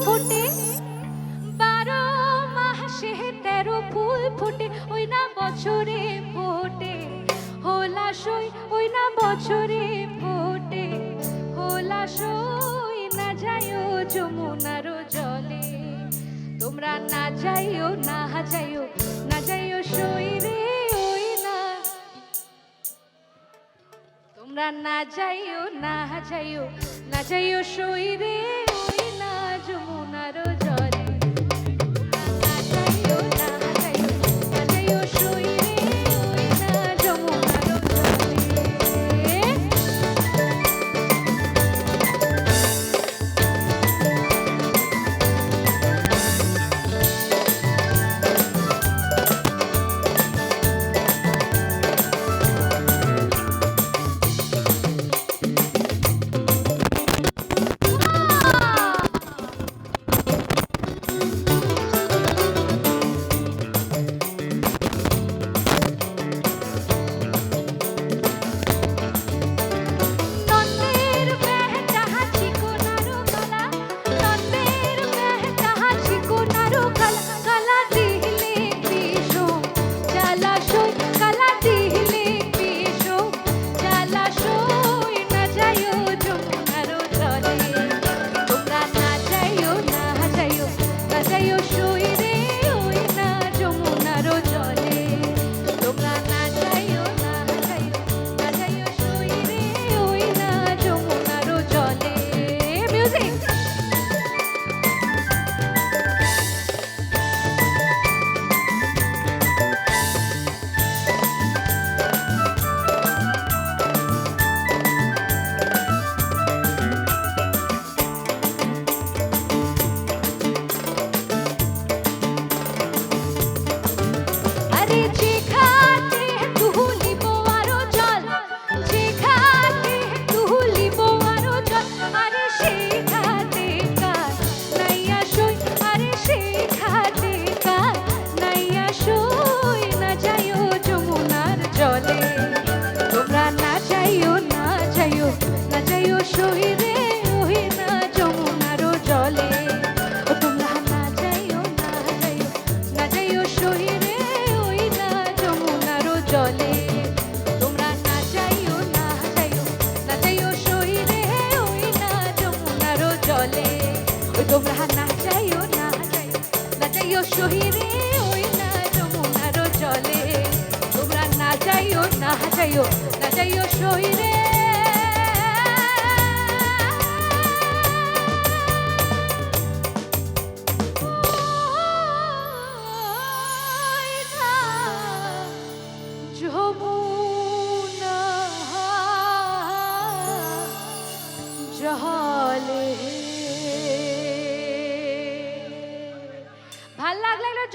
ফোটে, 12 মাসে 13 ফুল ফোটে, ওই না বছরে ফোটে হোলাসই, ওই না বছরে ফোটে হোলাসই। না যাইও যমুনার জলে, তোমরা না যাইও, না যাইও, না যাইও সই রে, ওই না তোমরা না যাইও, না যাইও, না যাইও সই রে, ওই না যমুনার জলে। না যাইও, না যাইও, না যাইও সই রে, ওই না যমুনার জলে। তোমরা না যাইও, না যাইও, না যাইও সহিরে, ওই না যমুনার জলে। তোমরা না যাইও, না যাইও, না যাইও সহিরে। যমুনা জলে